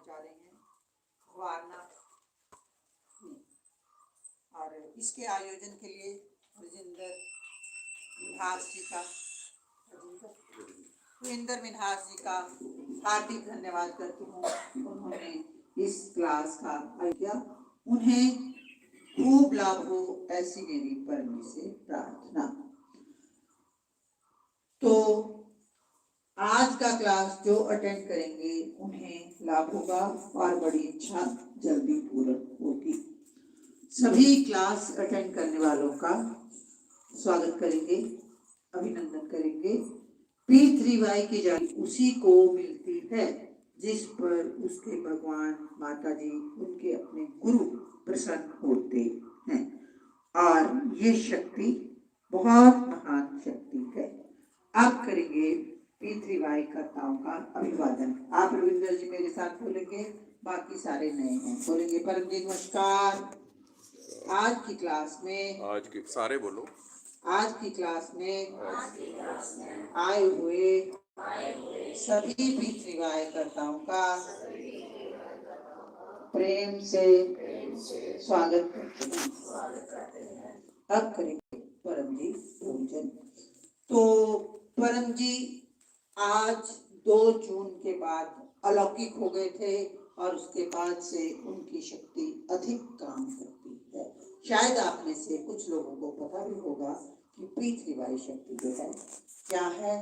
करने जा रहे हैं वारनाथ में। और इसके आयोजन के लिए रविंदर मिन्हास जी का हार्दिक धन्यवाद करती हूँ। उन्होंने इस क्लास का आयोजन, उन्हें खूब लाभ हो ऐसी मेरी परम से प्रार्थना। तो आज का क्लास जो अटेंड करेंगे उन्हें लाभ होगा और बड़ी इच्छा जल्दी पूर्ण होगी। सभी क्लास अटेंड करने वालों का स्वागत करेंगे, अभिनंदन करेंगे। P3Y की जान उसी को मिलती है जिस पर उसके भगवान माता जी उनके अपने गुरु प्रसन्न होते हैं। और ये शक्ति बहुत महान शक्ति है। आप करेंगे P3Y कर्ताओं का अभिवादन। आप रविंदर जी मेरे साथ बोलेंगे, बाकी सारे नए हैं। बोलेंगे परम जी नमस्कार। आज की क्लास में, आज की सारे बोलो, आज की क्लास में आए हुए सभी P3Y कर्ताओं का प्रेम से स्वागत करते हैं। अब करेंगे परम जी पूजन। तो परम जी आज 2 जून के बाद अलौकिक हो गए थे और उसके बाद से उनकी शक्ति अधिक काम करती है। शायद आप में से कुछ लोगों को पता भी होगा कि P3Y शक्ति जो है क्या है,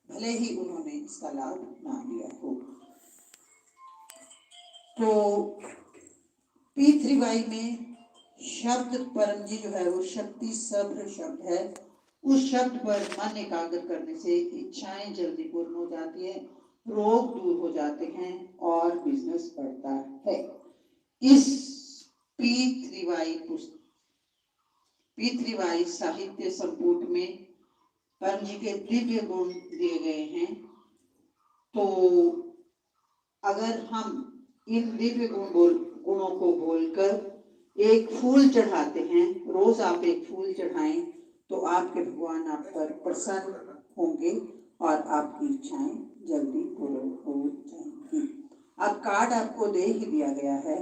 भले ही उन्होंने इसका लाभ ना लिया हो। तो P3Y में शब्द परम जी जो है वो शक्ति सब्र शब्द है। उस शब्द पर मन एकाग्र करने से इच्छाएं जल्दी पूर्ण हो जाती है, रोग दूर हो जाते हैं और बिजनेस बढ़ता है। इस P3Y साहित्य संपुट में परम जी के दिव्य गुण दिए गए हैं। तो अगर हम इन दिव्य गुणों को बोलकर एक फूल चढ़ाते हैं, रोज आप एक फूल चढ़ाएं तो आपके भगवान आप पर प्रसन्न होंगे और आपकी इच्छाएं जल्दी पूर्ण हो जाएंगी। अब कार्ड आपको दे ही दिया गया है।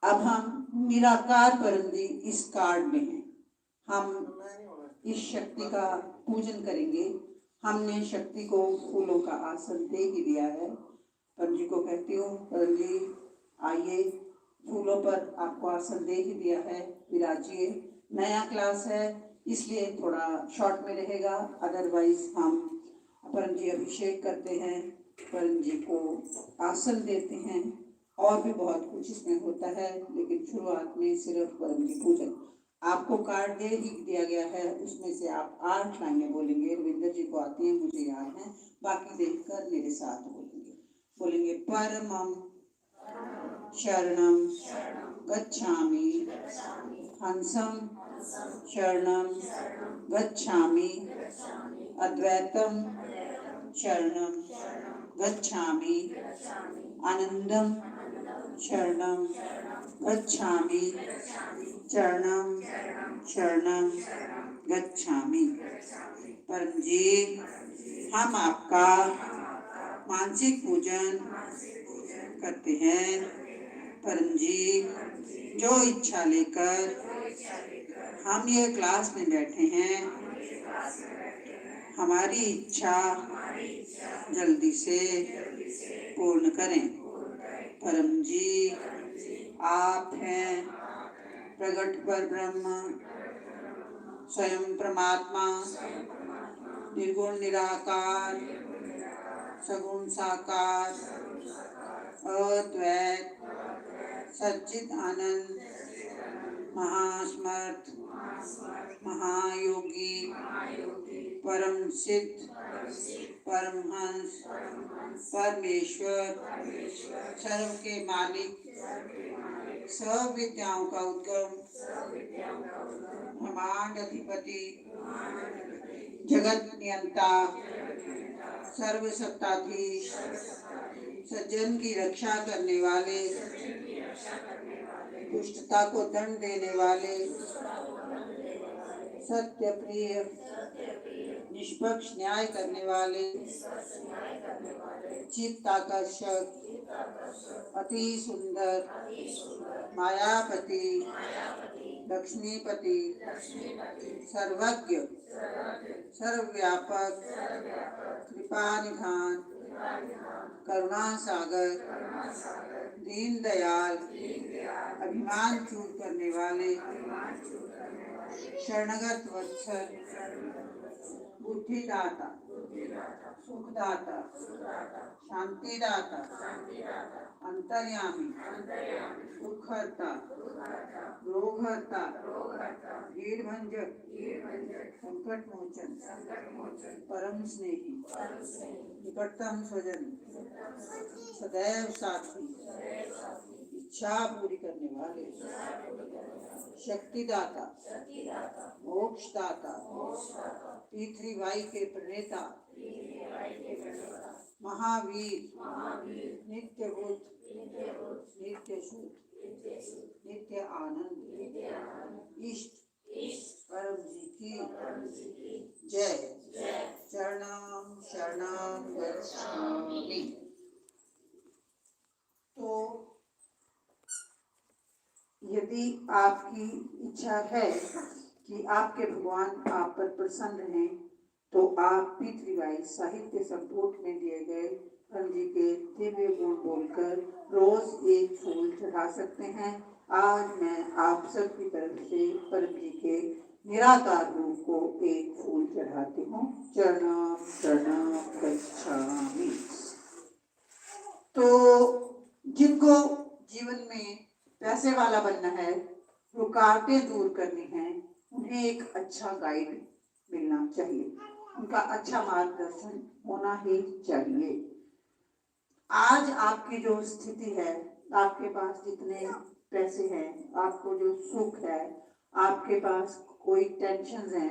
अब हम निराकार परम जी इस कार्ड में हैं। हम इस शक्ति का पूजन करेंगे। हमने शक्ति को फूलों का आसन दे ही दिया है। परम जी को कहती हूँ, परम जी आइए, फूलों पर आपको आसन दे ही दिया है, विराजिए। नया क्लास है इसलिए थोड़ा शॉर्ट में रहेगा, अदरवाइज हम परम जी अभिषेक करते हैं, परम जी को आसन देते हैं और भी बहुत कुछ इसमें होता है, लेकिन शुरुआत में सिर्फ परम जी पूजन। आपको कार्ड दे ही दिया गया है, उसमें से आप 8 लाइनें बोलेंगे। रविंदर जी को आती है, मुझे याद है, बाकी देखकर मेरे साथ बोलेंगे परमं शरणं गच्छामि, हंसं शरणं गच्छामि, अद्वैतं शरणं गच्छामि, आनंदं शरणं गच्छामि, चरणं शरणं गच्छामि। परम जी हम आपका मानसिक पूजन करते हैं। परम जी जो इच्छा लेकर हम ये क्लास में बैठे हैं, हमारी इच्छा जल्दी से पूर्ण करें। परम जी आप हैं प्रगट पर ब्रह्म, स्वयं परमात्मा, निर्गुण निराकार, सगुण साकार, अद्वैत सच्चिद आनंद, महासमर्थ, महायोगी, परम सिद्ध, परमहंस, परमेश्वर, सर्व के मालिक, सब विद्याओं का उद्गम, ब्रह्मांड अधिपति, जगत नियंता, सर्व सत्ताधीश, सज्जन की रक्षा करने वाले, दुष्टता को दंड देने वाले, सत्य प्रिय, निष्पक्ष न्याय करने वाले, चित्त आकर्षक, अति सुंदर मायापति लक्ष्मीपति सर्वज्ञ सर्वव्यापक कृपानिधान करुणा सागर दीनदयाल अभिमान चूर करने वाले शरणगत वत्सल बुद्धिदाता सुखदाता शांतिदाता अंतर्यामी दुखहर्ता रोगहर्ता भीड़भंजक संकट मोचन परम स्नेही निकटतम स्वजन सदैव साथी इच्छा पूरी करने वाले शक्तिदाता मोक्षदाता पृथ्वी के प्रणेता महावीर नित्य बुद्ध नित्य शुद्ध नित्य आनंद इष्ट परम जी की जय। शरणम शरणम गच्छामि। तो यदि आपकी इच्छा है कि आपके भगवान आप पर प्रसन्न हैं तो आप पृथ्वी साहित्य संपुट में दिए गए परम जी के दिव्य गुण बोलकर रोज एक फूल चढ़ा सकते हैं। आज मैं आप सबकी तरफ से परम जी के निराकार रूप को एक फूल चढ़ाती हूँ। चरणम शरणम गच्छामि। तो जिनको जीवन में पैसे वाला बनना है, रुकावटें दूर करनी है, उन्हें एक अच्छा गाइड मिलना चाहिए, उनका अच्छा मार्गदर्शन होना ही चाहिए। आज आपकी जो स्थिति है, आपके पास जितने पैसे हैं, आपको जो सुख है, आपके पास कोई टेंशन है,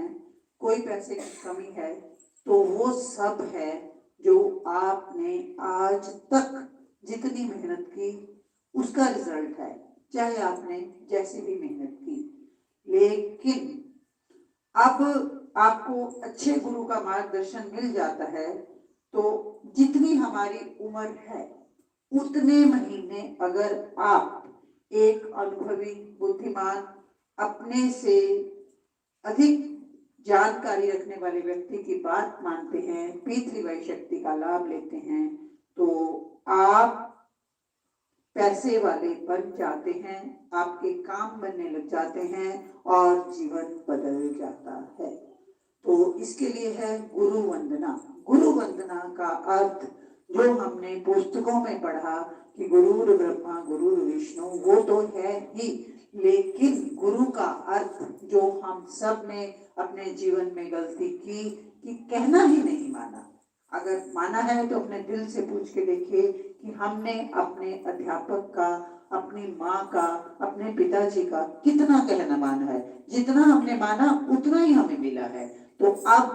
कोई पैसे की कमी है, तो वो सब है जो आपने आज तक जितनी मेहनत की उसका रिजल्ट है, चाहे आपने जैसी भी मेहनत की। लेकिन अब आपको अच्छे गुरु का मार्गदर्शन मिल जाता है तो जितनी हमारी उम्र है उतने महीने अगर आप एक अनुभवी बुद्धिमान अपने से अधिक जानकारी रखने वाले व्यक्ति की बात मानते हैं, पृथ्वी शक्ति का लाभ लेते हैं, तो आप पैसे वाले बन जाते हैं, आपके काम बनने लग जाते हैं और जीवन बदल जाता है। तो इसके लिए है गुरु वंदना। गुरु वंदना का अर्थ जो हमने पुस्तकों में पढ़ा कि गुरुर ब्रह्मा गुरुर विष्णु, वो तो है ही, लेकिन गुरु का अर्थ जो हम सब ने अपने जीवन में गलती की कि कहना ही नहीं माना। अगर माना है तो अपने दिल से पूछ के देखिए कि हमने अपने अध्यापक का, अपनी माँ का, अपने पिताजी का कितना कहना माना है। जितना हमने माना उतना ही हमें मिला है। तो अब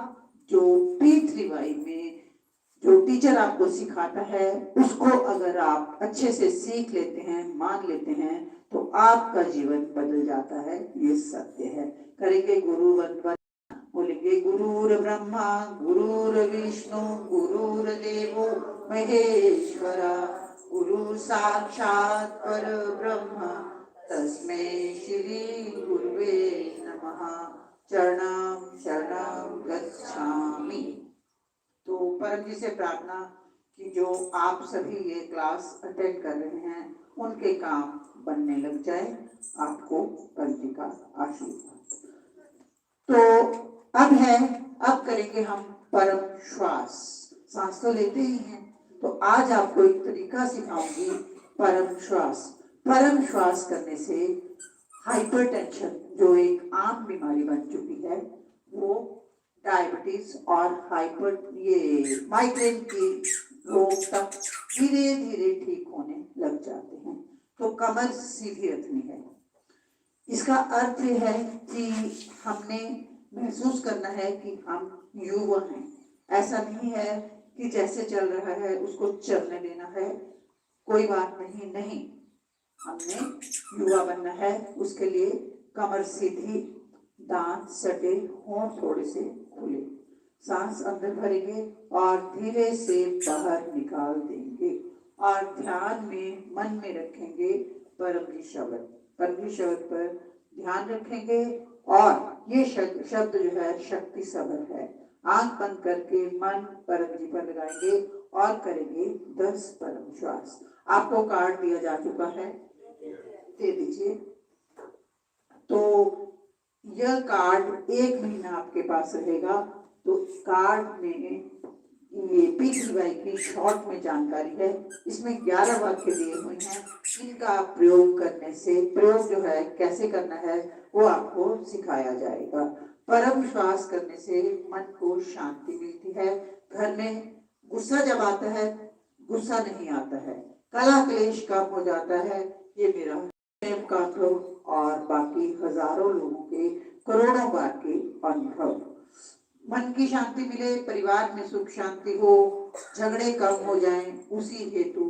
जो पृथ्वी में जो टीचर आपको सिखाता है उसको अगर आप अच्छे से सीख लेते हैं, मान लेते हैं, तो आपका जीवन बदल जाता है। ये सत्य है। करेंगे गुरु वंदना, बोलेंगे गुरुर ब्रह्मा गुरुर विष्णु गुरुर्देवो महेश्वरा, गुरु साक्षात पर ब्रह्म तस्मै श्री गुरुवे नमः। चरणम शरणम गच्छामि। तो परम जी से प्रार्थना कि जो आप सभी ये क्लास अटेंड कर रहे हैं उनके काम बनने लग जाए। आपको परम जी का आशीर्वाद। तो अब करेंगे हम परम श्वास। सांस तो लेते ही हैं, तो आज आपको एक तरीका सिखाऊंगी परम श्वास। परम श्वास करने से हाइपरटेंशन जो एक आम बीमारी बन चुकी है, वो डायबिटीज और माइग्रेन की रोग तक धीरे धीरे ठीक होने लग जाते हैं। तो कमर सीधी रखनी है। इसका अर्थ यह है कि हमने महसूस करना है कि हम युवा हैं। ऐसा नहीं है कि जैसे चल रहा है उसको चलने देना है, कोई बात नहीं, हमने युवा बनना है। उसके लिए कमर सीधी, दांत सटे, होंठ थोड़े से खुले, सांस अंदर भरेंगे और धीरे से बाहर निकाल देंगे और ध्यान में मन में रखेंगे परम जी शब्द। परम जी शब्द पर ध्यान रखेंगे और ये शब्द जो है शक्ति शब्द है। आंख बंद करके मन परम जी पर लगाएंगे और करेंगे 10 परम श्वास। आपको कार्ड दिया जा चुका है, दे दीजिए। तो यह कार्ड 1 महीना आपके पास रहेगा। तो कार्ड में ये पीसीवाई की शॉर्ट में जानकारी है। इसमें 11 वाक्य दिए हुए हैं। इनका प्रयोग करने से, प्रयोग जो है कैसे करना है वो आपको सिखाया जाएगा। परम श्वास करने से मन को शांति मिलती है। घर में गुस्सा जब आता है, गुस्सा नहीं आता है, कलह क्लेश कम हो जाता है। ये मेरा प्रेम का अनुभव और बाकी हजारों लोगों के करोड़ों बार के अनुभव। मन की शांति मिले, परिवार में सुख शांति हो, झगड़े कम हो जाएं, उसी हेतु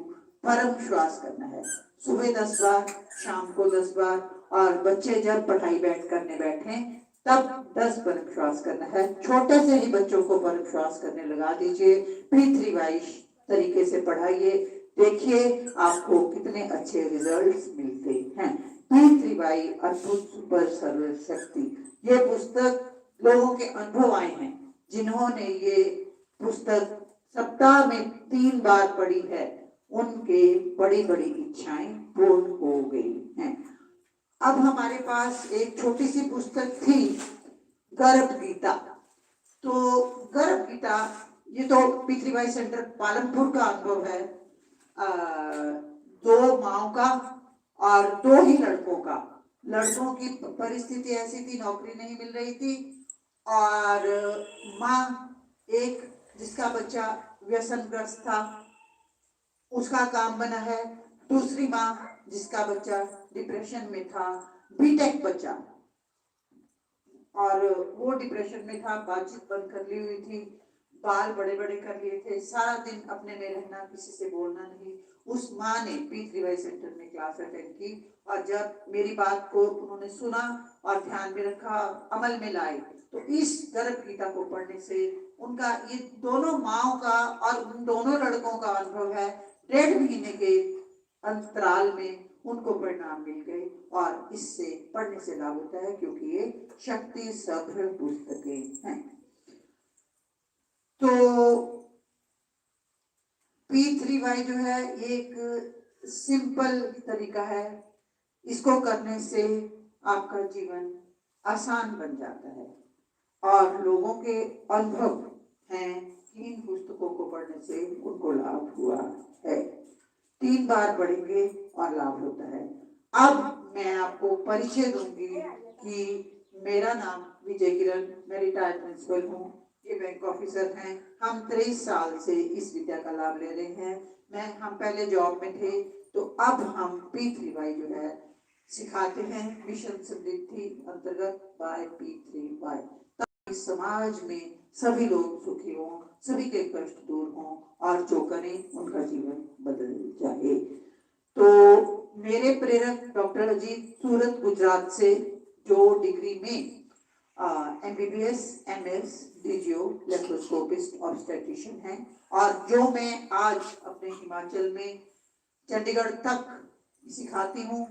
परम श्वास करना है। सुबह 10 बार, शाम को 10 बार, और बच्चे जब पढ़ाई करने बैठे तब 10 परम श्वास करना है। छोटे से ही बच्चों को परम श्वास करने लगा दीजिए। पृथ्वी वाइज तरीके से पढ़ाइए, देखिए आपको कितने अच्छे रिजल्ट्स मिलते हैं। पृथ्वी वाई अद्भुत सुपर सर्व शक्ति, ये पुस्तक लोगों के अनुभव आए हैं जिन्होंने ये पुस्तक सप्ताह में 3 बार पढ़ी है, उनके बड़ी बड़ी इच्छाएं पूर्ण हो गई हैं। अब हमारे पास एक छोटी सी पुस्तक थी, गर्भ गीता। तो गर्भ गीता ये तो पृथ्वीबाई सेंटर पालनपुर का अनुभव है। 2 माओ का और 2 ही लड़कों का। लड़कों की परिस्थिति ऐसी थी, नौकरी नहीं मिल रही थी, और माँ एक जिसका बच्चा व्यसनग्रस्त था उसका काम बना है। दूसरी माँ जिसका बच्चा डिप्रेशन में था, बीटेक बच्चा, और वो डिप्रेशन में था, बातचीत बंद कर ली हुई थी, बाल बड़े बड़े कर लिए थे, सारा दिन अपने में रहना, किसी से बोलना नहीं। उस माँ ने पृथ्वी सेंटर में क्लास अटेंड की, और जब मेरी बात को उन्होंने सुना और ध्यान में रखा, अमल में लाए, तो इस गर्भ गीता को पढ़ने से उनका, ये दोनों माओ का और उन दोनों लड़कों का अनुभव है, 1.5 महीने के अंतराल में उनको परिणाम मिल गए। और इससे पढ़ने से लाभ होता है क्योंकि ये शक्ति सभ्र पुस्तकें हैं। तो P3Y जो है एक सिंपल तरीका है, इसको करने से आपका जीवन आसान बन जाता है। और लोगों के अनुभव हैं कि इन पुस्तकों को पढ़ने से उनको लाभ हुआ है। 3 बार पढ़ेंगे और लाभ होता है। अब मैं आपको परिचय दूंगी कि मेरा नाम विजय किरण, मैं रिटायर्ड प्रिंसिपल हूँ, ये बैंक ऑफिसर हैं। हम 23 साल से इस विद्या का लाभ ले रहे हैं। हम पहले जॉब में थे, तो अब हम P3Y जो है सिखाते हैं, मिशन समृद्धि अंतर्गत बाय P3Y, ताकि समाज में सभी लोग सुखी हों, सभी के कष्ट दूर हों, और जो करें उनका जीवन बदल जाए। तो मेरे प्रेरक डॉक्टर अजीत सूरत गुजरात से, जो डिग्री में MBBS MS DGO लेप्रोस्कोपिस्ट ऑब्स्टेट्रिशियन है, और जो मैं आज अपने हिमाचल में चंडीगढ़ तक सिखाती हूँ,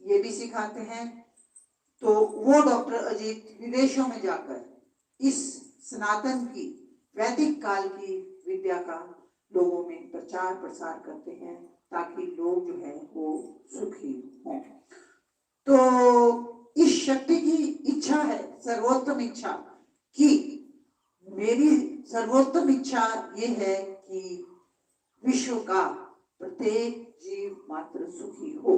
ये भी सिखाते हैं। तो वो डॉक्टर अजीत विदेशों में जाकर इस सनातन की वैदिक काल की विद्या का लोगों में प्रचार प्रसार करते हैं, ताकि लोग जो है वो सुखी हों। तो इस शक्ति की इच्छा है, सर्वोत्तम इच्छा, कि मेरी सर्वोत्तम इच्छा ये है कि विश्व का प्रत्येक जीव मात्र सुखी हो।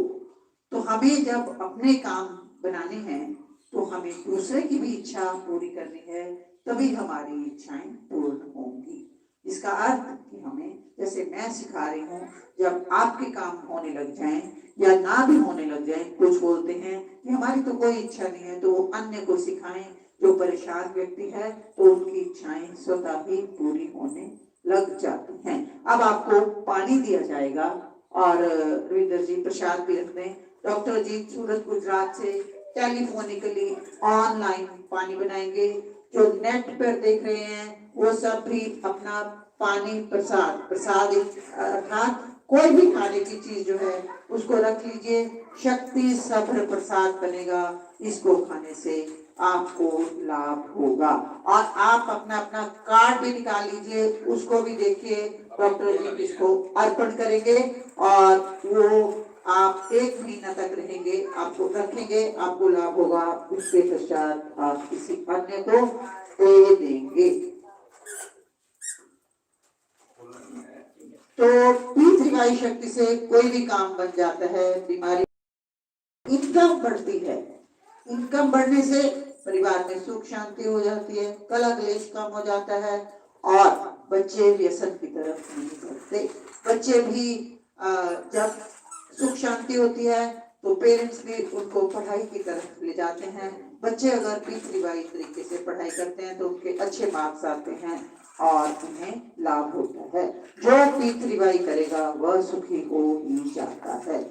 तो हमें जब अपने काम बनाने हैं, तो हमें दूसरे की भी इच्छा पूरी करनी है, तभी हमारी इच्छाएं पूर्ण होंगी। इसका अर्थ कि हमें, जैसे मैं सिखा रही हूँ, जब आपके काम होने लग जाएं या ना भी होने लग जाएं, कुछ बोलते हैं कि हमारी तो कोई इच्छा नहीं है, तो वो अन्य को सिखाएं जो परेशान व्यक्ति है, तो उनकी इच्छाएं स्वतः ही पूरी होने लग जाती हैं। अब आपको पानी दिया जाएगा, और रविंदर जी प्रसाद भी रख दें। डॉक्टर अजीत सूरत गुजरात से टेलीफोनिकली ऑनलाइन पानी बनाएंगे। जो नेट पर देख रहे हैं वो सब भी अपना पानी प्रसाद अर्थात कोई भी खाने की चीज जो है उसको रख लीजिए, शक्ति सब्र प्रसाद बनेगा, इसको खाने से आपको लाभ होगा। और आप अपना अपना कार्ड भी निकाल लीजिए, उसको भी देखिए, डॉक्टर जी इसको अर्पण करेंगे और वो आप 1 महीना तक रहेंगे, आपको रखेंगे, आपको लाभ होगा, उसके पश्चात आप किसी अन्य को दे देंगे। तो P3Y शक्ति से कोई भी काम बन जाता है, बीमारी, इनकम बढ़ती है, इनकम बढ़ने से परिवार में सुख शांति हो जाती है, कलह क्लेश कम हो जाता है और बच्चे व्यसन की तरफ नहीं बढ़ते। बच्चे भी जब सुख शांति होती है तो पेरेंट्स भी उनको पढ़ाई की तरफ ले जाते हैं। बच्चे अगर P3Y तरीके से पढ़ाई करते हैं तो उनके अच्छे मार्क्स आते हैं और उन्हें लाभ होता है। जो P3Y करेगा वह सुखी हो ही जाता है।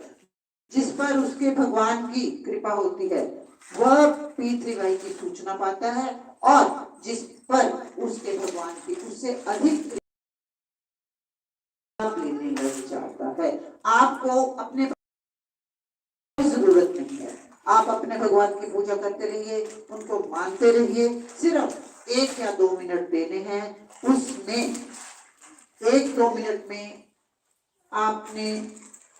जिस पर उसके भगवान की कृपा होती है वह P3Y की सूचना पाता है और जिस पर उसके भगवान की उससे अधिक लेने लग जाता है। आपको अपने जरूरत नहीं है, आप अपने भगवान की पूजा करते रहिए, उनको मानते रहिए, सिर्फ 1 या 2 मिनट देने हैं। उसमें 1-2 मिनट में आपने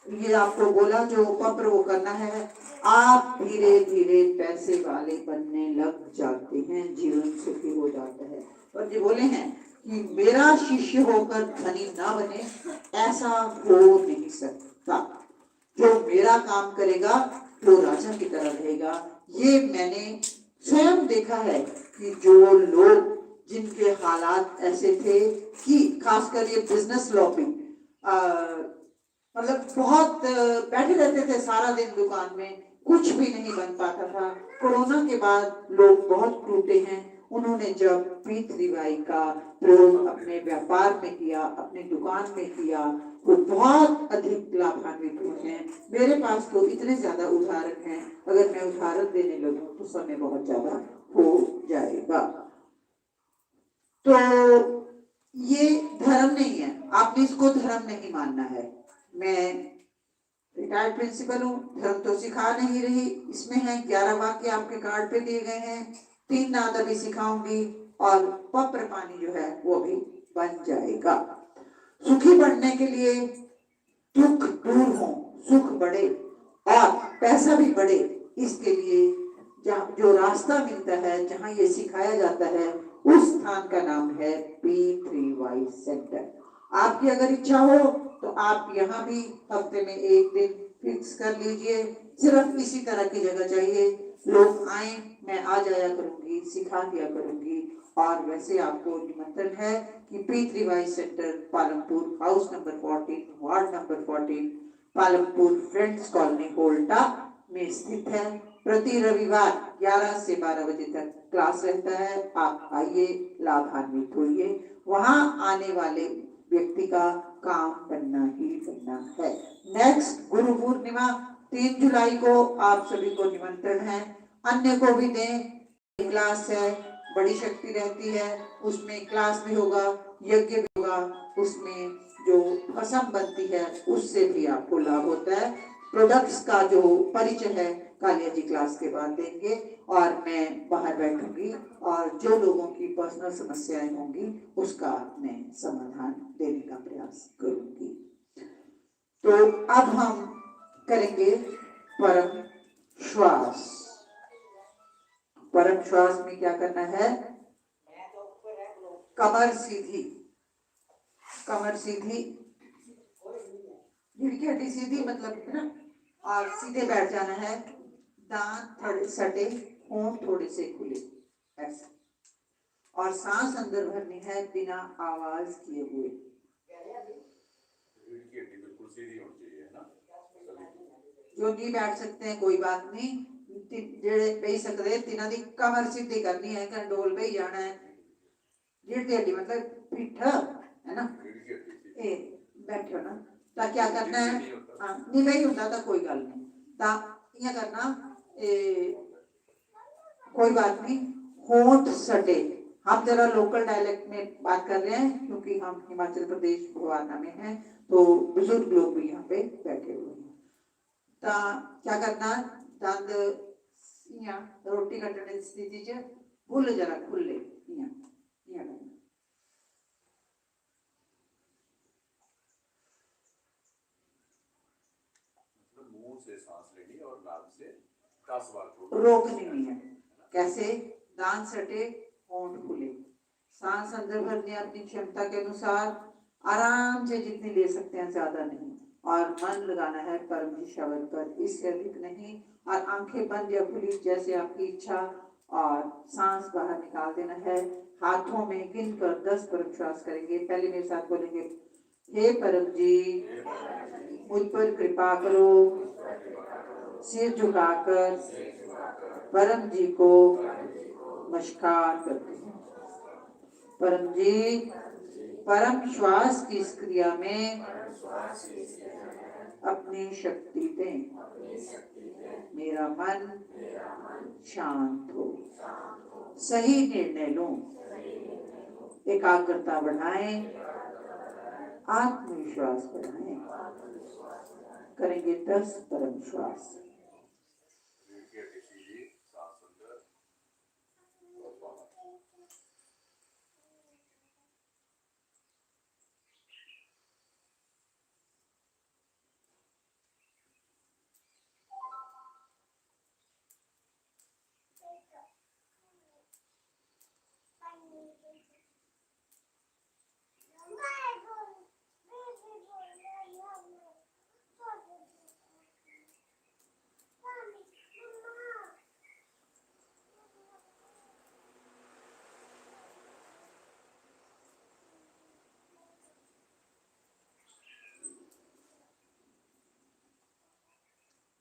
ये आपको बोला जो पत्र वो करना है, आप धीरे धीरे पैसे वाले बनने लग जाते हैं, जीवन सुखी हो जाता है। और ये बोले हैं कि मेरा शिष्य होकर धनी ना बने, ऐसा हो नहीं सकता। जो मेरा काम करेगा वो राजा की तरह रहेगा। ये मैंने स्वयं देखा है कि जो लोग जिनके हालात ऐसे थे कि खासकर ये बिजनेस लॉबिंग, मतलब बहुत बैठे रहते थे सारा दिन दुकान में, कुछ भी नहीं बन पाता था। कोरोना के बाद लोग बहुत टूटे हैं। उन्होंने जब P3Y का प्रयोग अपने व्यापार में किया, अपने दुकान में किया, वो बहुत अधिक लाभान्वित हुए हैं। मेरे पास तो इतने ज्यादा उदाहरण हैं, अगर मैं उदाहरण देने लगूं तो समय बहुत ज्यादा हो जाएगा। तो ये धर्म नहीं है, आपने इसको धर्म नहीं मानना है। मैं रिटायर्ड प्रिंसिपल हूँ, धर्म तो सिखा नहीं रही। इसमें है 11 वाक्य आपके कार्ड पे दिए गए हैं, 3 नाद अभी सिखाऊंगी और पत्र पानी जो है वो भी बन जाएगा। सुखी बनने के लिए दुख दूर हो, सुख बढ़े और पैसा भी बढ़े, इसके लिए जो रास्ता मिलता है, जहाँ ये सिखाया जाता है, उस स्थान का नाम है P3Y सेंटर। आपकी अगर इच्छा हो तो आप यहाँ भी हफ्ते में 1 दिन फिक्स कर लीजिए। सिर्फ इसी तरह की जगह चाहिए, लोग आए, मैं आ जाया करूंगी, सिखा दिया करूंगी। और वैसे आपको निमंत्रण है कि P3Y centre Palampur, house number 14, ward number 14, Palampur friends colony Holta में स्थित है। प्रति रविवार 11 से 12 बजे तक क्लास रहता है। आप आइए, लाभान्वित होइए। वहां आने वाले व्यक्ति का काम बनना ही बनना है। नेक्स्ट गुरु पूर्णिमा 3 जुलाई को आप सभी को निमंत्रण है, अन्य को भी दें। क्लास है, बड़ी शक्ति रहती है, उसमें क्लास भी होगा, यज्ञ भी होगा, उसमें जो भस्म बनती है उससे भी आपको लाभ होता है। प्रोडक्ट्स का जो परिचय है कालिया जी क्लास के बाद देंगे और मैं बाहर बैठूंगी और जो लोगों की पर्सनल समस्याएं होंगी उसका मैं समाधान देने का प्रयास करूंगी। तो अब हम करेंगे परम श्वास। परम श्वास में क्या करना है? कमर सीधी, कमर सीधी, रीढ़ की हड्डी सीधी, मतलब है ना, और सीधे बैठ जाना है। दांत थोड़े सटे, होंठ थोड़े से खुले, ऐसा। और सांस अंदर भरनी है बिना आवाज किए हुए। जो नहीं बैठ सकते हैं कोई बात नहीं, जेड़े बही सकते हैं तिन्हां दी कमर सीधी करनी है, कंडोल पे ही जाना है। रीढ़ की हड्डी मतलब पिठ है ना, ए बैठो ना, ता क्या करना है? हाँ, नहीं बही होता तो कोई गल नहीं, ता इयां करना, कोई बात नहीं, होंठ सटे, हम जरा लोकल डायलेक्ट में बात कर रहे हैं क्योंकि हम हिमाचल प्रदेश भवाना में हैं, तो बुजुर्ग लोग भी यहाँ पे बैठे हुए हैं। ता क्या करना, दंद इया रोटी कटने की स्थिति च भूल जरा खुले इया इया करना। मुंह से सांस लेनी और नाक से 10 बार रोकनी नहीं है। कैसे? दांत सटे, होंठ खुले, सांस अंदर भरनी अपनी क्षमता के अनुसार, आराम से जितनी ले सकते हैं, ज्यादा नहीं, और मन लगाना है परम जी शब्द पर, इससे अधिक नहीं, और आंखें बंद या खुली जैसे आपकी इच्छा, और सांस बाहर निकाल देना है। हाथों में गिनकर 10 परम श्वास करेंगे। पहले मेरे साथ बोलेंगे, हे परम जी मुझ पर कृपा करो, सिर झुकाकर परम जी को नमस्कार करते हैं। परम जी, परम श्वास की इस क्रिया में अपनी शक्ति दें, मेरा मन शांत हो, सही निर्णय लूं, एकाग्रता बढ़ाएं, आत्मविश्वास बढ़ाएं। करेंगे 10 परम श्वास।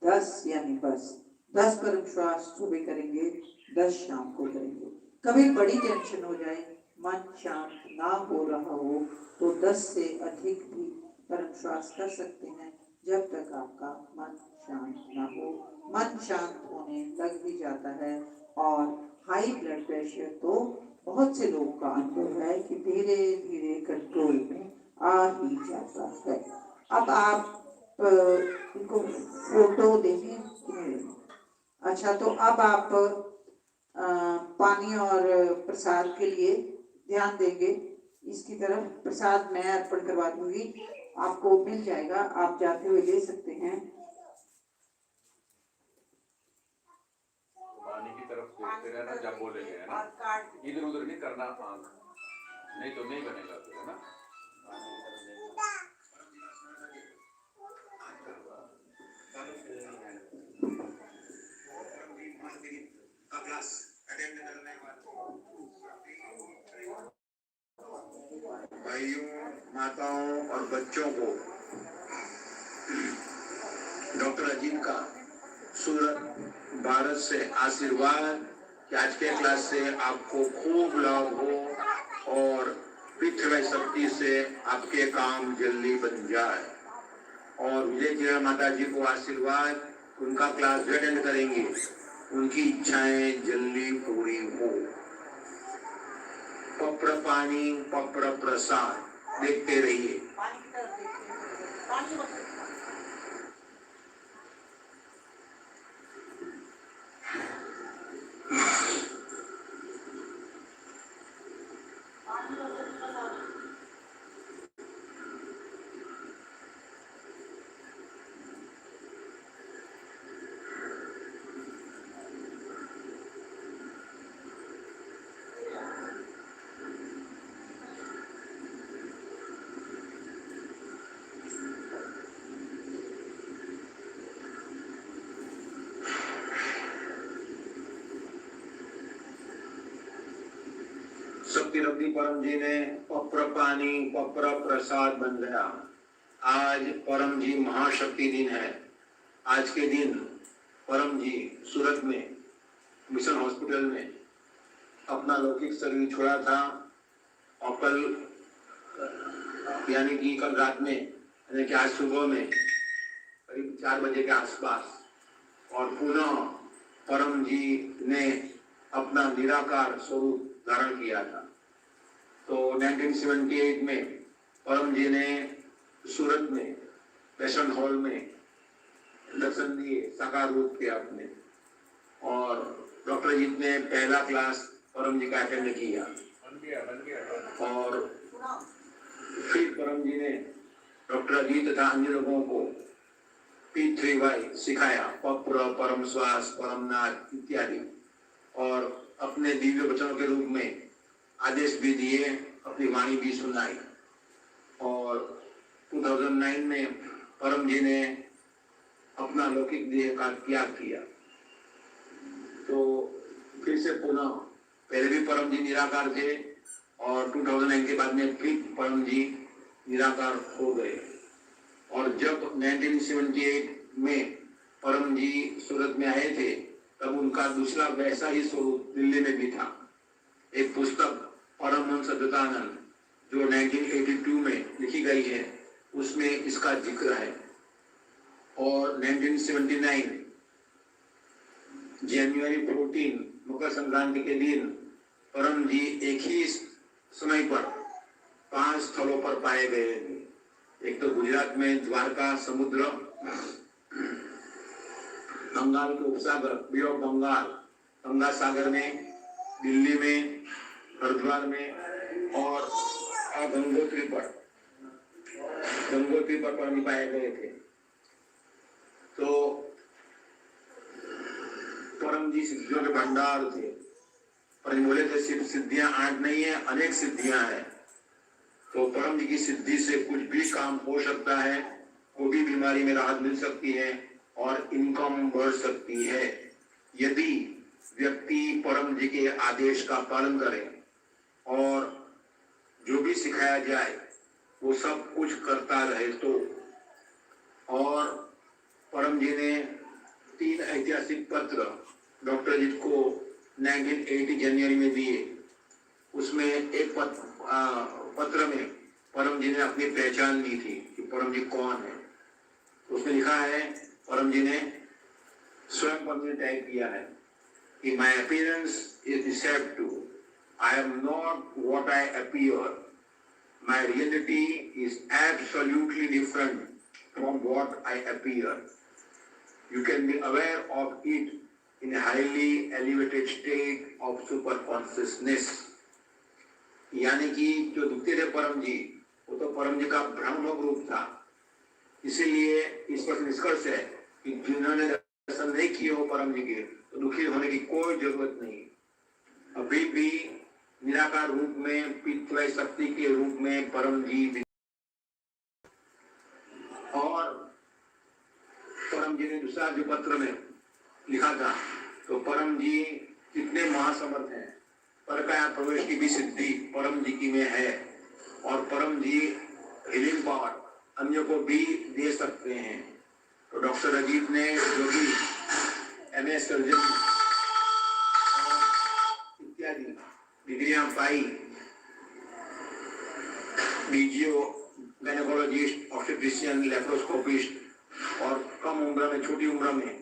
दस यानी बस 10 परम श्वास सुबह करेंगे, 10 शाम को करेंगे। कभी बड़ी टेंशन हो जाए, मन शांत ना हो रहा हो, तो 10 से अधिक भी परम श्वास कर सकते हैं, जब तक आपका मन शांत ना हो। मन शांत होने लग भी जाता है, और हाई ब्लड प्रेशर तो बहुत से लोगों का अनुभव है कि धीरे धीरे कंट्रोल में आ ही जाता है। अब आप इनको फोटो देंगे। अच्छा, तो अब आप पानी और प्रसाद के लिए ध्यान देंगे। इसकी तरफ प्रसाद मैं अर्पण करवा दूंगी, आपको मिल जाएगा, आप जाते हुए ले सकते हैं। पानी की तरफ देखते रहना जब बोलेंगे, है ना, इधर उधर नहीं करना आंख, नहीं तो नहीं बनेगा फिर, है ना। भाइयों, माताओं और बच्चों को डॉक्टर अजीत का सूरत भारत से आशीर्वाद कि आज के क्लास से आपको खूब लाभ हो और पितृ शक्ति से आपके काम जल्दी बन जाए। और विजय जी माता जी को आशीर्वाद, उनका क्लास जो अटेंड करेंगे उनकी इच्छाएं जल्दी पूरी हो। पप्र पानी पप्र प्रसाद देखते रहिए। शक्तिरब्दी परम जी ने पप्र पानी पप्र प्रसाद बन गया। आज परम जी महाशक्ति दिन है। आज के दिन परम जी सूरत में मिशन हॉस्पिटल में अपना लौकिक शरीर छोड़ा था, और कल यानी कि कल रात में यानी कि आज सुबह में करीब 4 बजे के आसपास, और पुनः परम जी ने अपना निराकार स्वरूप धारण किया था। तो 1978 में परम जी ने सूरत में पेशेंट हॉल में दर्शन दिए, साकार रूप के अपने, और डॉक्टर जीत ने पहला क्लास परम जी का अटेंड किया। और फिर परम जी ने डॉक्टर अजीत तथा अन्य लोगों को P3Y सिखाया, पप्र, परम श्वास, परम नाद इत्यादि, और अपने दिव्य वचनों के रूप में आदेश भी दिए, अपनी वाणी भी सुनाई। और 2009 में परम जी ने अपना लौकिक देह का त्याग किया। तो फिर से पुनः, पहले भी परम जी निराकार थे और 2009 के बाद में फिर परम जी निराकार हो गए। और जब 1978 में परम जी सूरत में आए थे, तब उनका दूसरा वैसा ही स्वरूप दिल्ली में भी था। एक पुस्तक परमहंस सद्गतानंद जो 1982 में लिखी गई है, उसमें इसका जिक्र है। और 1979 जनवरी 14 मकर संक्रांति के दिन परम जी एक ही समय पर 5 स्थलों पर पाए गए थे। एक तो गुजरात में द्वारका समुद्र, बंगाल के उपसागर बे ऑफ बंगाल, गंगा सागर में, दिल्ली में, हरिद्वार में, और गंगोत्री पर परम पाए गए थे। तो परम जी सिद्धियों के भंडार थे। परम बोले थे सिर्फ सिद्धियां 8 नहीं है, अनेक सिद्धियां हैं। तो परम जी की सिद्धि से कुछ भी काम हो सकता है, कोई भी बीमारी में राहत मिल सकती है और इनकम बढ़ सकती है, यदि व्यक्ति परम जी के आदेश का पालन करे और जो भी सिखाया जाए वो सब कुछ करता रहे तो। और परम जी ने 3 ऐतिहासिक पत्र डॉक्टर जी को 1980 जनवरी में दिए। उसमें एक पत्र में परम जी ने अपनी पहचान दी थी कि परम जी कौन है। उसमें लिखा है, परम जी ने स्वयं परम जी टाइप किया है कि my appearance is deceptive, I am not what I appear, my reality is absolutely different from what I appear, you can be aware of it in a highly elevated state of super consciousness। यानी कि जो दिखते थे परम जी, वो तो परम जी का ब्रह्म रूप था। इसीलिए इस पर निष्कर्ष है कि जिन्होंने दर्शन नहीं किए हो परम जी के, तो दुखी होने की कोई जरूरत नहीं। अभी भी निराकार रूप में, पितृ शक्ति के रूप में परम जी, और परम जी ने दूसरा जो पत्र में लिखा था, तो परम जी कितने महासमर्थ हैं। परकाया प्रवेश की भी सिद्धि परम जी की में है, और परम जी हीलिंग पावर अन्य को भी दे सकते हैं। तो डॉक्टर अजीत ने जो भी MS सर्जन इत्यादि डिग्रियां पाई, BGO गायनेकोलॉजिस्ट, ऑब्स्टेट्रिशियन, लेप्रोस्कोपिस्ट, और कम उम्र में, छोटी उम्र में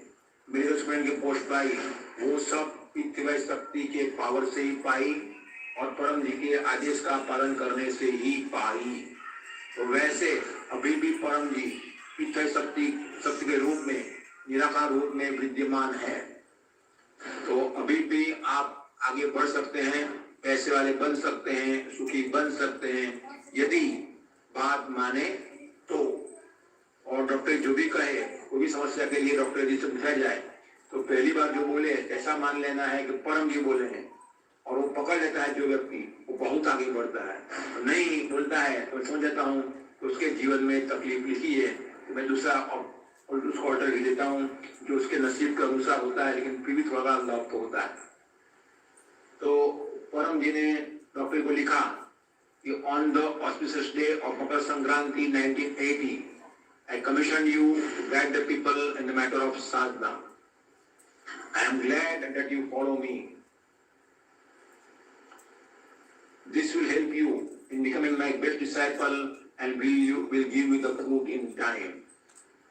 मैनेजमेंट की पोस्ट पाई, वो सब पितृ शक्ति के पावर से ही पाई और परम जी के आदेश का पालन करने से ही पाई। तो वैसे अभी भी परम जी पितृ शक्ति के रूप में, निराकार रूप में विद्यमान है। तो अभी भी आप आगे बढ़ सकते हैं, पैसे वाले बन सकते हैं, सुखी बन सकते हैं, यदि बात माने तो। और डॉक्टर जो भी कहे, कोई भी समस्या के लिए डॉक्टर जी से पूछा जाए, तो पहली बार जो बोले ऐसा मान लेना है कि परम जी बोले हैं, और वो पकड़ लेता है जो व्यक्ति, वो बहुत आगे बढ़ता है। तो नहीं बोलता है तो समझ जाता हूँ कि उसके जीवन में तकलीफ लिखी है, तो मैं दूसरा और उसको ऑर्डर लिख देता हूँ जो उसके नसीब के अनुसार होता है, लेकिन फिर भी थोड़ा लाभ तो होता है। तो परम जी ने डॉक्टर को लिखा कि on the auspicious day of Makar Sankranti 1980, I commission you to guide the people in the matter of sadhana. I am glad that you follow me. This will help you in becoming my best disciple and will give you the fruit in time.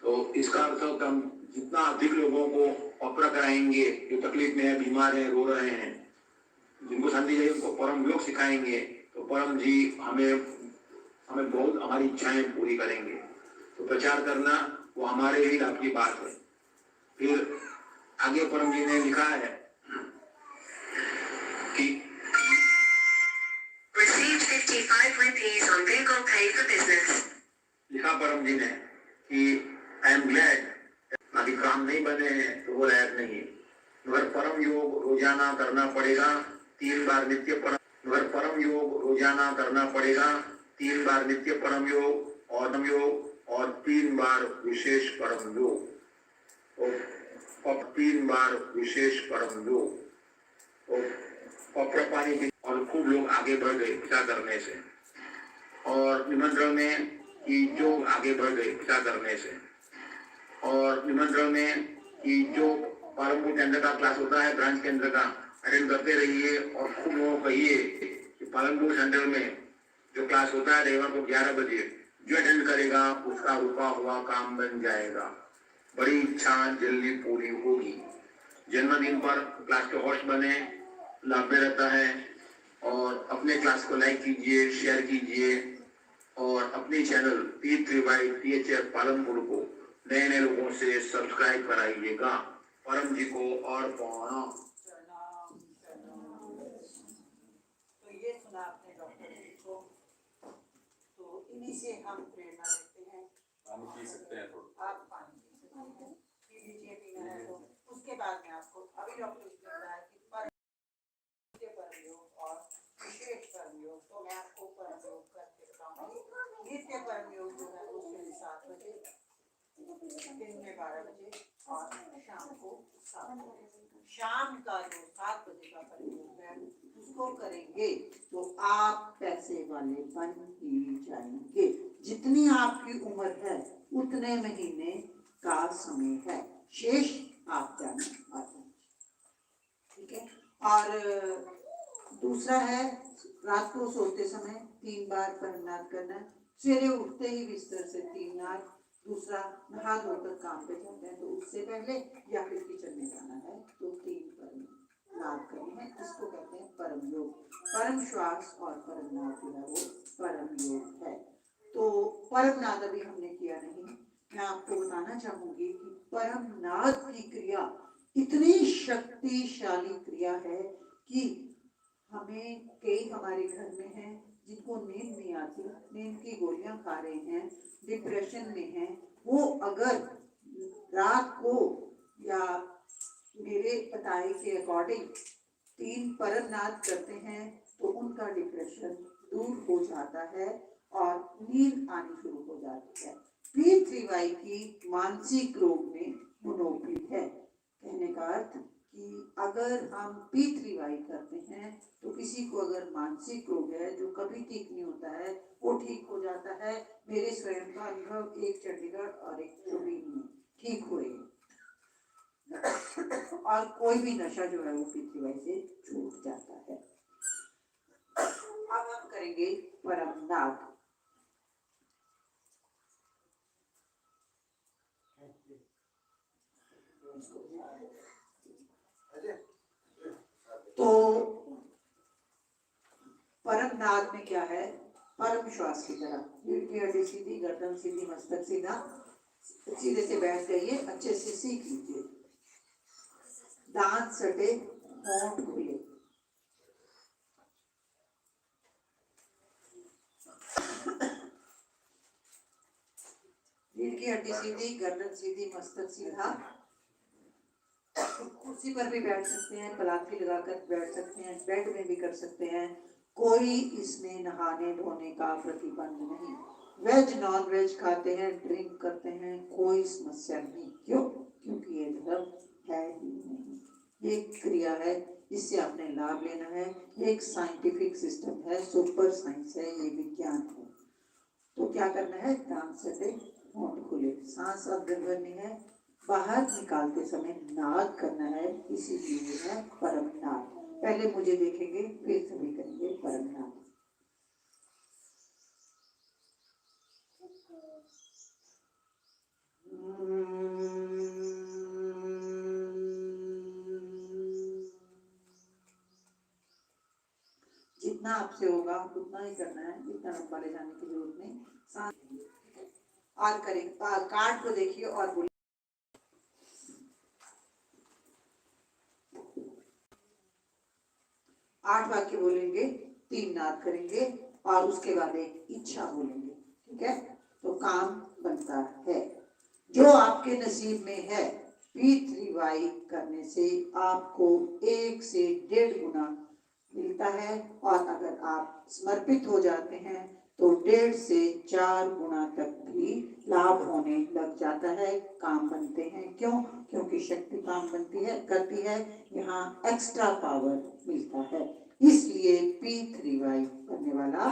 तो इसका अर्थ है कि हम जितना अधिक लोगों को ऑपरा कराएंगे, जो तकलीफ में है, बीमार हैं, रो रहे हैं, जिनको शांति चाहिए उनको परम योग सिखाएंगे, तो परम जी हमें बहुत हमारी इच्छाएं पूरी करेंगे। तो प्रचार करना वो हमारे ही लाभ की बात है। फिर आगे परम जी ने लिखा है कि Received 55 rupees on Google Pay for business. लिखा परम जी ने कि आई एम ग्लैड, बाकी काम नहीं बने हैं तो वो लायक नहीं है, मगर परम योग रोजाना करना पड़ेगा 3 बार नित्य परम, मगर परम योग रोजाना करना पड़ेगा 3 बार नित्य परम योग और 3 बार विशेष परम योग और 3 बार विशेष परम योग और पानी पी और खूब लोग आगे बढ़ गए क्या करने से, और निमंत्रण में कि जो आगे बढ़ गए क्या करने से, और निमंत्रण में कि जो पालमपुर केंद्र का क्लास होता है ब्रांच केंद्र का अटेंड करते रहिए और खूब लोगों को कहिए कि पालमपुर सेंटर में जो क्लास होता है रविवार को 11 बजे जो अटेंड करेगा उसका रुका हुआ काम बन जाएगा, बड़ी इच्छा जल्दी पूरी होगी। जन्मदिन पर क्लास के होस्ट बने, लाभ में रहता है, और अपने क्लास को लाइक कीजिए, शेयर कीजिए और अपने चैनल P3Y THF पालमपुर को नए नए लोगों से सब्सक्राइब कराइएगा। परम जी को और प्रणाम। तो ये सुना आपने डॉक्टर जी को, तो इन्हीं से हम प्रेरणा लेते हैं। पानी पी सकते हैं थोड़ा। आप पानी पी लीजिए, पीना है तो। उसके बाद में आपको अभी डॉक्टर जी ने बताया कि परम योग और विशेष परम योग, तो मैं आपको परम योग करके बताऊंगी। नित्य परम योग जो है वो सुबह 7 बजे, दिन में 12 बजे और शाम को 7 बजे। शाम का जो 7 बजे का परम योग है उसको करेंगे तो आप पैसे वाले बन ही जाएंगे। जितनी आपकी उम्र है उतने महीने का समय है, शेष आप जाना आते हैं। ठीक है। और दूसरा है रात को सोते समय 3 बार परमनाद करना, सवेरे उठते ही बिस्तर से 3 बार, दूसरा नहा धोकर काम पे जाते हैं तो उससे पहले या फिर किचन में जाना है तो 3 परमनाद करने हैं। इसको कहते हैं परम योग। परम श्वास और परमनाद जो है वो परम योग है। तो परमनाद अभी हमने किया नहीं, मैं आपको बताना चाहूंगी कि परमनाद की क्रिया इतनी शक्तिशाली क्रिया है कि हमें कई हमारे घर में हैं जिनको नींद नहीं आती, नींद की गोलियां खा रहे हैं, डिप्रेशन में हैं, वो अगर रात को या मेरे बताए के अकॉर्डिंग 3 परमनाद करते हैं तो उनका डिप्रेशन दूर हो जाता है और नींद आनी शुरू हो जाती है। P3Y की मानसिक रोग में मनोपी है। कहने का अर्थ कि अगर हम P3Y करते हैं तो किसी को अगर मानसिक रोग है जो कभी ठीक नहीं होता है वो ठीक हो जाता है। मेरे स्वयं का अनुभव एक चंडीगढ़ और एक चुबीन में ठीक हुए और कोई भी नशा जो है वो P3Y से छूट जाता है। अब हम करेंगे परमनाद। तो परमनाद में क्या है, परम श्वास की तरह रीढ़ की हड्डी सीधी, गर्दन सीधी, मस्तक सीधा, सीधे से बैठ जाइए, अच्छे से सीख लीजिए। दांत सटे, होंठ खुले, रीढ़ की हड्डी सीधी, गर्दन सीधी, मस्तक सीधा। कुर्सी पर भी बैठ सकते हैं, पलाथी लगाकर बैठ सकते हैं, बेड में भी कर सकते हैं, कोई इसमें नहाने धोने का प्रतिबंध नहीं। वेज नॉन वेज खाते हैं, ड्रिंक करते हैं, कोई समस्या नहीं। क्यों? क्योंकि ये धर्म है ही नहीं, ये क्रिया है, इससे आपने लाभ लेना है। एक साइंटिफिक सिस्टम है, सुपर साइंस है, ये विज्ञान है। तो क्या करना है, दांत सटे, होंठ खुले, सांस अब भरनी है, बाहर निकालते समय नाद करना है, इसीलिए है परमनाद। पहले मुझे देखेंगे फिर सभी करेंगे परमनाद। जितना आपसे होगा उतना ही करना है, इतना लंबा ले जाने की जरूरत नहीं। और करें, कार्ड को देखिए और बोलिए 8 वाक्य बोलेंगे, 3 नाद करेंगे और उसके बाद एक इच्छा बोलेंगे। ठीक है, तो काम बनता है। जो आपके नसीब में है, P3Y करने से आपको 1 से 1.5 गुना मिलता है, और अगर आप समर्पित हो जाते हैं तो 1.5 से 4 गुना तक भी लाभ होने लग जाता है, काम बनते हैं। क्यों? क्योंकि शक्ति काम बनती है, करती है, यहाँ एक्स्ट्रा पावर मिलता है। इसलिए P3Y करने वाला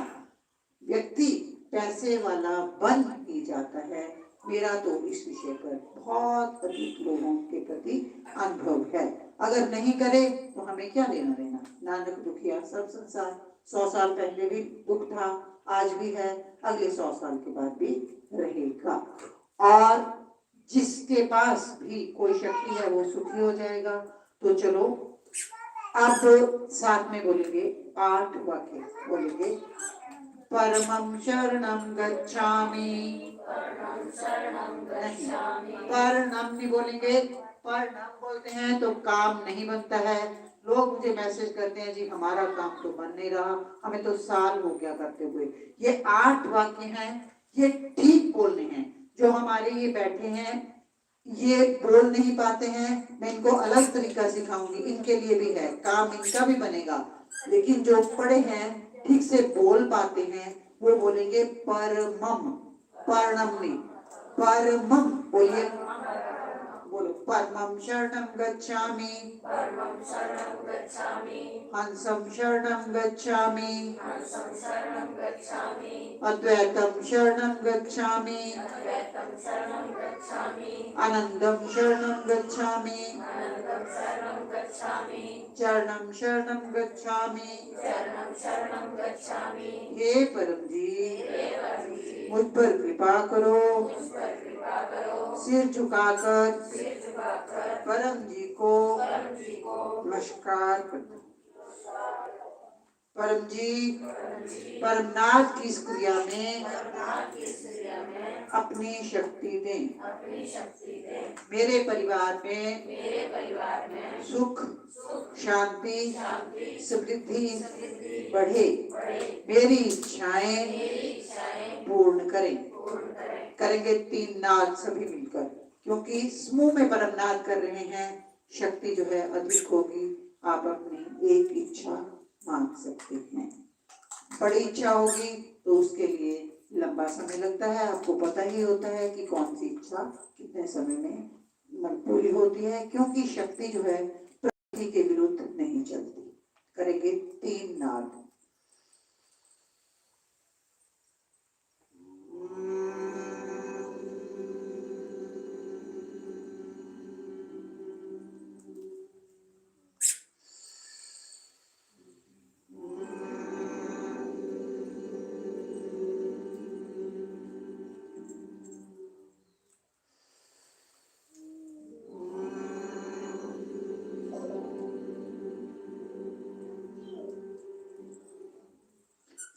व्यक्ति पैसे वाला बन ही जाता है। मेरा तो इस विषय पर बहुत अधिक लोगों के प्रति अनुभव है। अगर नहीं करे तो हमें क्या लेना देना। नानक दुखिया सब संसार। 100 साल पहले भी दुख था, आज भी है, अगले 100 साल के बाद भी रहेगा। और जिसके पास भी कोई शक्ति है वो सुखी हो जाएगा। तो चलो अब साथ में बोलेंगे, 8 वाक्य बोलेंगे। परमं शरणं गच्छामि, परनम नहीं बोलेंगे। परनम बोलते हैं तो काम नहीं बनता है। लोग मुझे मैसेज करते हैं, जी हमारा काम तो बन नहीं रहा, हमें तो साल हो गया करते हुए। ये 8 वाक्य हैं, ये ठीक बोलने हैं। जो हमारे ये बैठे हैं ये बोल नहीं पाते हैं, मैं इनको अलग तरीका सिखाऊंगी, इनके लिए भी है, काम इनका भी बनेगा। लेकिन जो पढ़े हैं, ठीक से बोल पाते हैं, वो बोलेंगे परमम, परनम नहीं, परमम बोलिए। बोलो, परमं शरणं गच्छामि, हंसं शरणं गच्छामि, अद्वैतं शरणं गच्छामि, आनंदं शरणं गच्छामि, चरणं शरणं गच्छामि। हे परम जी, मुझ पर कृपा करो। सिर झुकाकर परम जी को नमस्कार करता। परम जी, परमनाथ की इस क्रिया में अपनी शक्ति दें। मेरे परिवार में सुख, शांति, समृद्धि बढ़े। मेरी इच्छाएं पूर्ण करें। करेंगे 3 नाद सभी मिलकर, क्योंकि समूह में परमनाद कर रहे हैं, शक्ति जो है अधिक होगी। आप अपनी एक इच्छा मांग सकते हैं। बड़ी इच्छा होगी तो उसके लिए लंबा समय लगता है। आपको पता ही होता है कि कौन सी इच्छा कितने समय में पूरी होती है, क्योंकि शक्ति जो है प्रकृति के विरुद्ध नहीं चलती। करेंगे 3 नाद।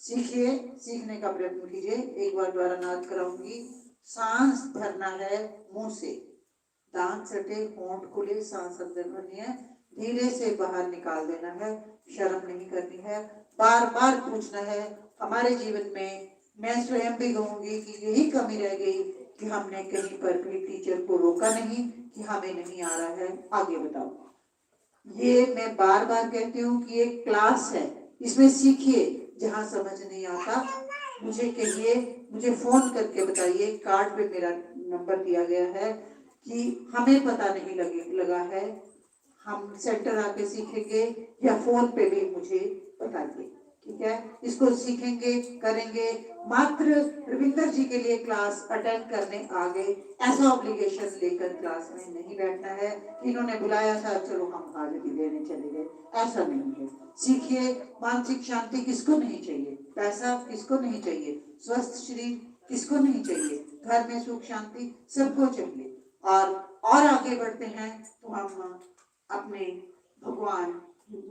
सीखिए, सीखने का प्रयत्न कीजिए। एक बार द्वारा नाद कराऊंगी। सांस भरना है मुंह से, दांत सटे, होंठ खुले, सांस अंदर भरनी है, धीरे से बाहर निकाल देना है, शर्म नहीं करनी है। बार बार पूछना है। हमारे जीवन में मैं स्वयं भी कहूंगी कि यही कमी रह गई कि हमने कहीं पर भी टीचर को रोका नहीं कि हमें नहीं आ रहा है, आगे बताओ। ये मैं बार बार कहती हूँ कि एक क्लास है, इसमें सीखिए। जहाँ समझ नहीं आता मुझे कहिए, मुझे फोन करके बताइए। कार्ड पे मेरा नंबर दिया गया है कि हमें पता नहीं लगा है, हम सेंटर आके सीखेंगे, या फोन पे भी मुझे बताइए। ठीक है, इसको सीखेंगे, करेंगे। मात्र रविंदर जी के लिए क्लास अटेंड करने आ गए, ऐसा ऑब्लिगेशन लेकर क्लास में नहीं बैठना है। इन्होंने बुलाया था, चलो हम हाजिरी देने चले गए, ऐसा नहीं है। सीखिए। मानसिक शांति किसको नहीं चाहिए, पैसा किसको नहीं चाहिए, स्वस्थ शरीर किसको नहीं चाहिए, घर में सुख शांति सबको चाहिए। और आगे बढ़ते हैं तो हम अपने भगवान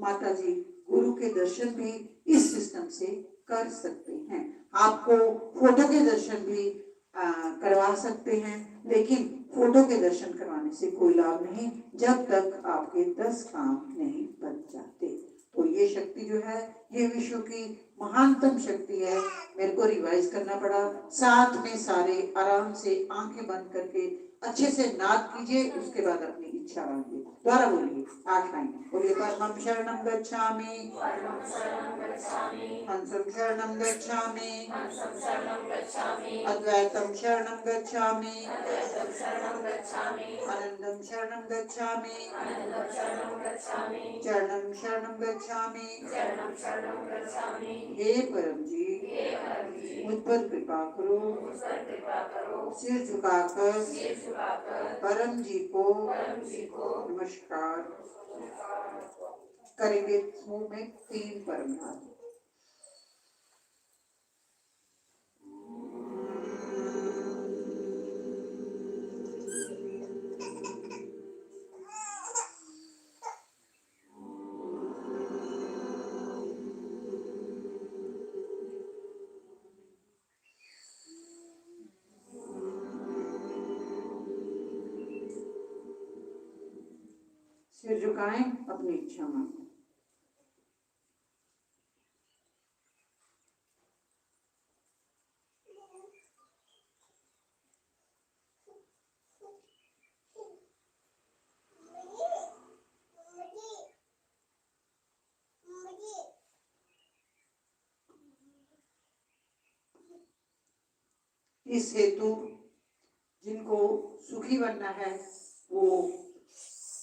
माता जी गुरु के दर्शन भी इस सिस्टम से कर सकते हैं। आपको फोटो के दर्शन भी करवा सकते हैं, लेकिन फोटो के दर्शन करवाने से कोई लाभ नहीं जब तक आपके 10 काम नहीं बन जाते। तो ये शक्ति जो है ये विश्व की महानतम शक्ति है। मेरे को रिवाइज करना पड़ा। साथ में सारे आराम से आंखें बंद करके अच्छे से नाद कीजिए, उसके बाद अपनी इच्छा मांगिए। द्वारा बोलिए 8 लाइन बोलिए। परमं शरणं गच्छामि, हंसं शरणं गच्छामि, अद्वैतं शरणं गच्छामि, आनंदं शरणं गच्छामि, चरणं शरणं गच्छामि। हे परम जी मुझ पर कृपा करो, सिर झुकाकर परम जी को नमस्कार करेंगे। मुंह में 3 परम नाम। सिर झुकाएं, अपनी इच्छा मांगें। इस हेतु जिनको सुखी बनना है वो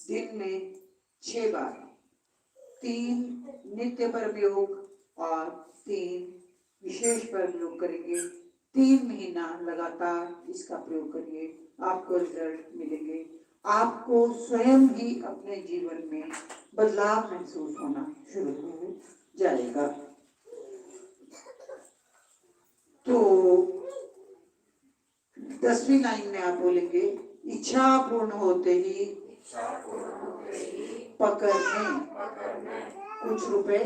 दिन में 6 बार 3 नित्य परम योग और 3 विशेष परम योग करेंगे। 3 महीना लगातार इसका प्रयोग करिए, आपको रिजल्ट मिलेंगे। आपको स्वयं ही अपने जीवन में बदलाव महसूस होना शुरू हो जाएगा। तो 10वीं लाइन में आप बोलेंगे, इच्छा पूर्ण होते ही पकड़ने कुछ रुपए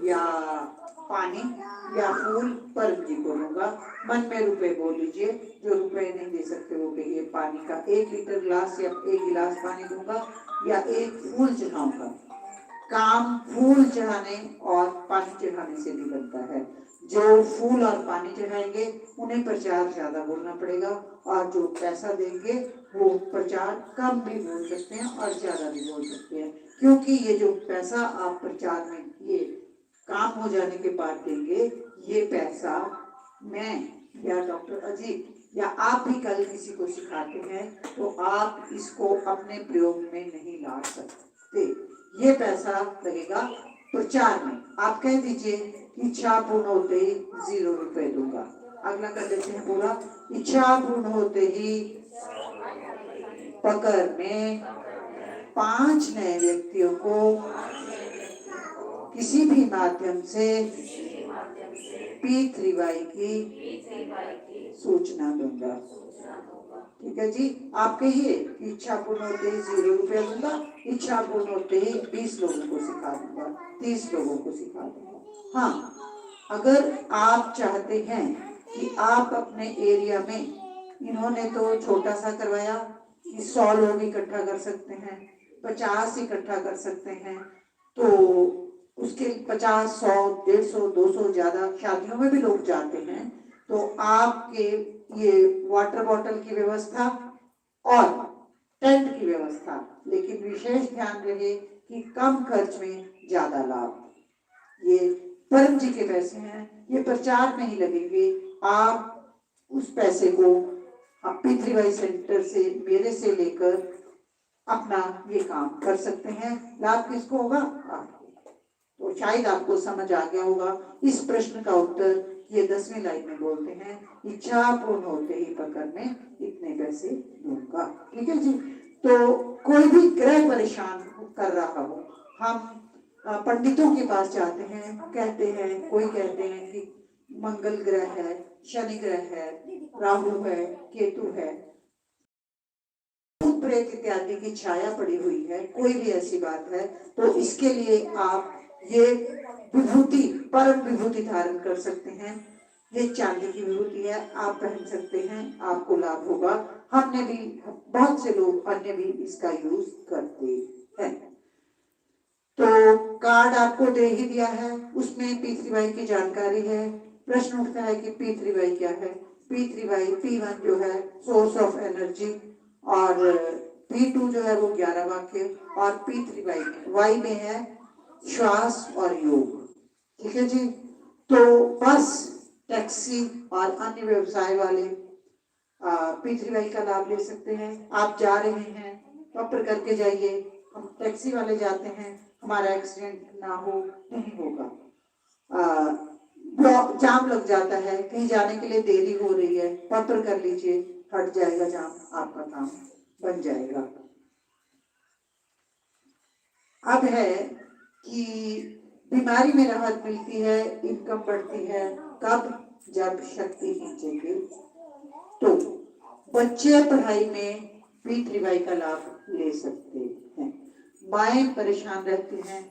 या पानी या फूल परम जी को दूंगा। मन में रुपए बोल लीजिए, जो रुपए नहीं दे सकते वो कहिए पानी का 1 लीटर ग्लास या 1 गिलास पानी दूंगा या 1 फूल चढ़ाऊंगा। काम फूल चढ़ाने और पानी चढ़ाने से भी बनता है। जो फूल और पानी चढ़ाएंगे उन्हें प्रचार ज्यादा बोलना पड़ेगा, और जो पैसा देंगे वो प्रचार कम भी बोल सकते हैं और ज्यादा भी बोल सकते हैं, क्योंकि ये जो पैसा आप प्रचार में ये काम हो जाने के बाद देंगे, ये पैसा मैं या डॉक्टर अजीत या आप भी कल किसी को सिखाते हैं तो आप इसको अपने प्रयोग में नहीं ला सकते। ये पैसा लगेगा प्रचार में। आप कह दीजिए इच्छा पूर्ण होते ही 0 रुपए दूंगा। अगला कर देते हैं पूरा। इच्छा पूर्ण होते ही पकड़ में 5 नए व्यक्तियों को किसी भी माध्यम से P3Y की सूचना दूंगा। ठीक है जी, आप कहिए इच्छा पूर्ण होते ही 0 रुपया दूंगा, इच्छा पूर्ण होते ही 20 लोगों को सिखा दूंगा, 30 लोगों को सिखा दूंगा। हाँ, अगर आप चाहते हैं कि आप अपने एरिया में, इन्होंने तो छोटा सा करवाया कि 100 लोग इकट्ठा कर सकते हैं, 50 इकट्ठा कर सकते हैं, तो उसके 50, 100, 150, 200 ज्यादा शादियों में भी लोग जाते हैं। तो आपके ये वाटर बॉटल की व्यवस्था और टेंट की व्यवस्था, लेकिन विशेष ध्यान रहे कि कम खर्च में ज्यादा लाभ। ये परम जी के पैसे हैं, ये प्रचार में ही लगेंगे। आप उस पैसे को P3Y सेंटर से, मेरे से लेकर अपना ये काम कर सकते हैं। लाभ किसको होगा? आपको। तो शायद आपको समझ आ गया होगा। इस प्रश्न का उत्तर ये 10वीं लाइन में बोलते हैं, इच्छा पूर्ण होते ही पकड़ में इतने पैसे दूंगा। ठीक है जी। तो कोई भी ग्रह परेशान कर रहा हो, हम पंडितों के पास जाते हैं, कहते हैं, कोई कहते हैं कि मंगल ग्रह है, शनि ग्रह है, राहु है, केतु है, प्रेत इत्यादि की छाया पड़ी हुई है, कोई भी ऐसी बात है, तो इसके लिए आप ये विभूति, परम विभूति धारण कर सकते हैं। ये चांदी की विभूति है, आप पहन सकते हैं, आपको लाभ होगा। हमने भी, बहुत से लोग अन्य भी इसका यूज करते हैं। तो कार्ड आपको दे ही दिया है, उसमें P3Y की जानकारी है। प्रश्न उठता है कि P3Y क्या है। P3Y, P1 जो है सोर्स ऑफ एनर्जी, और P2 जो है वो 11 वाक्य, और P3Y में Y में है श्वास और योग। ठीक है जी। तो बस टैक्सी और अन्य व्यवसाय वाले P3Y का लाभ ले सकते हैं। आप जा रहे हैं, प्रॉपर करके जाइए। हम टैक्सी वाले जाते हैं, हमारा एक्सीडेंट ना हो, नहीं होगा। जाम लग जाता है, कहीं जाने के लिए देरी हो रही है, प्रॉपर कर लीजिए, हट जाएगा जाम, आपका काम बन जाएगा। अब है कि बीमारी में राहत मिलती है, इनकम बढ़ती है, कब? जब शक्ति खींचेंगे। तो बच्चे पढ़ाई में P3Y का लाभ ले सकते हैं। माएँ परेशान रहती हैं